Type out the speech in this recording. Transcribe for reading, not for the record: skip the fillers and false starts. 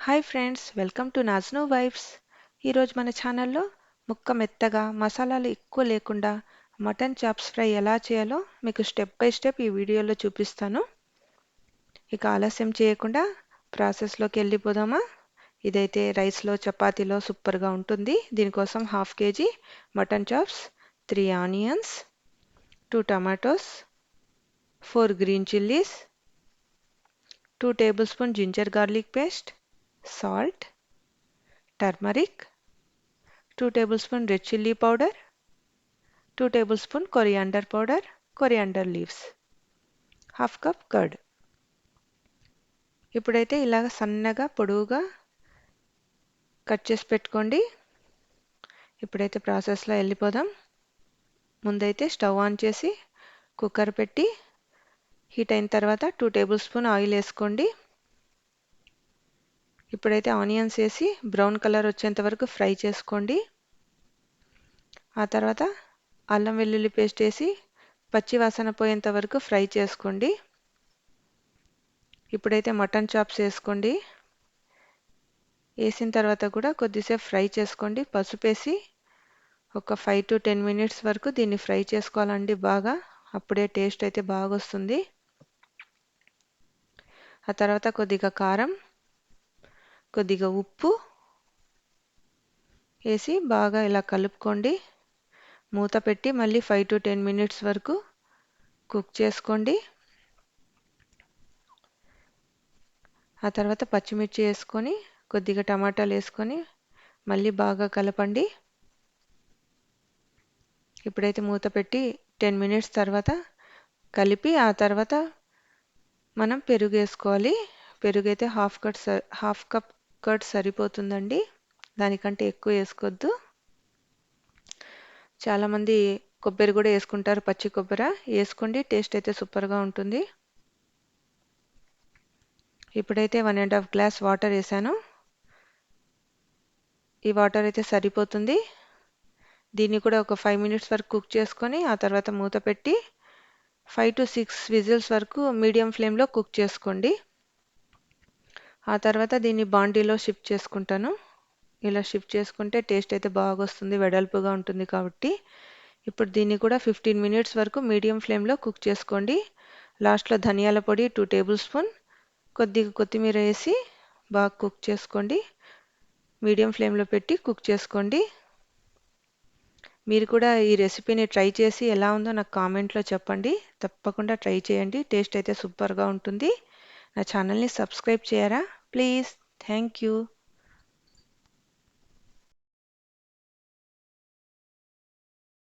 Hi friends, welcome to నాజ్నో vibes. ఈరోజు మన ఛానల్లో ముక్క మెత్తగా మసాలాలు ఎక్కువ లేకుండా మటన్ చాప్స్ ఫ్రై ఎలా చేయాలో మీకు స్టెప్ బై స్టెప్ ఈ వీడియోలో చూపిస్తాను. ఇక ఆలస్యం చేయకుండా ప్రాసెస్లోకి వెళ్ళిపోదామా. ఇదైతే రైస్లో చపాతీలో సూపర్గా ఉంటుంది. దీనికోసం half KG mutton chops, 3 onions, 2 tomatoes, 4 green chillies, 2 tablespoon ginger garlic paste, salt, turmeric, 2 tablespoon red chilli powder, 2 tablespoon coriander powder, coriander leaves, half cup curd. ఇప్పుడైతే ఇలాగ సన్నగా పొడవుగా కట్ చేసి పెట్టుకోండి. ఇప్పుడైతే ప్రాసెస్లో వెళ్ళిపోదాం. ముందైతే స్టవ్ ఆన్ చేసి కుక్కర్ పెట్టి హీట్ అయిన తర్వాత 2 టేబుల్ స్పూన్ ఆయిల్ వేసుకోండి. ఇప్పుడైతే ఆనియన్స్ వేసి బ్రౌన్ కలర్ వచ్చేంత వరకు ఫ్రై చేసుకోండి. ఆ తర్వాత అల్లం వెల్లుల్లి పేస్ట్ వేసి పచ్చి వాసన పోయేంత వరకు ఫ్రై చేసుకోండి. ఇప్పుడైతే మటన్ చాప్స్ వేసుకోండి. వేసిన తర్వాత కూడా కొద్దిసేపు ఫ్రై చేసుకోండి. పసుపు వేసి ఒక 5 to 10 minutes వరకు దీన్ని ఫ్రై చేసుకోవాలండి బాగా. అప్పుడే టేస్ట్ అయితే బాగా వస్తుంది. ఆ తర్వాత కొద్దిగా కారం, కొద్దిగా ఉప్పు వేసి బాగా ఇలా కలుపుకోండి. మూత పెట్టి మళ్ళీ 5 to 10 minutes వరకు కుక్ చేసుకోండి. ఆ తర్వాత పచ్చిమిర్చి వేసుకొని కొద్దిగా టమాటాలు వేసుకొని మళ్ళీ బాగా కలపండి. ఇప్పుడైతే మూత పెట్టి 10 minutes తర్వాత కలిపి ఆ తర్వాత మనం పెరుగు వేసుకోవాలి. పెరుగు అయితే హాఫ్ కప్ కర్డ్ సరిపోతుందండి. దానికంటే ఎక్కువ వేసుకోవద్దు. చాలామంది కొబ్బరి కూడా వేసుకుంటారు, పచ్చి కొబ్బరి వేసుకోండి. టేస్ట్ అయితే సూపర్గా ఉంటుంది. ఇప్పుడైతే 1.5 గ్లాస్ వాటర్ వేసాను. ఈ వాటర్ అయితే సరిపోతుంది. దీన్ని కూడా ఒక 5 minutes వరకు కుక్ చేసుకొని ఆ తర్వాత మూత పెట్టి 5 to 6 విజిల్స్ వరకు మీడియం ఫ్లేమ్లో కుక్ చేసుకోండి. ఆ తర్వాత దీన్ని బాండీలో షిఫ్ట్ చేసుకుంటాను. ఇలా షిఫ్ట్ చేసుకుంటే టేస్ట్ అయితే బాగా వస్తుంది, వెడల్పుగా ఉంటుంది కాబట్టి. ఇప్పుడు దీన్ని కూడా 15 minutes వరకు మీడియం ఫ్లేమ్లో కుక్ చేసుకోండి. లాస్ట్లో ధనియాల పొడి 2 టేబుల్ స్పూన్, కొద్దిగా కొత్తిమీర వేసి బాగా కుక్ చేసుకోండి. మీడియం ఫ్లేమ్లో పెట్టి కుక్ చేసుకోండి. మీరు కూడా ఈ రెసిపీని ట్రై చేసి ఎలా ఉందో నాకు కామెంట్లో చెప్పండి. తప్పకుండా ట్రై చేయండి. టేస్ట్ అయితే సూపర్గా ఉంటుంది. నా ఛానల్ని సబ్స్క్రైబ్ చేయరా ప్లీజ్. Thank you.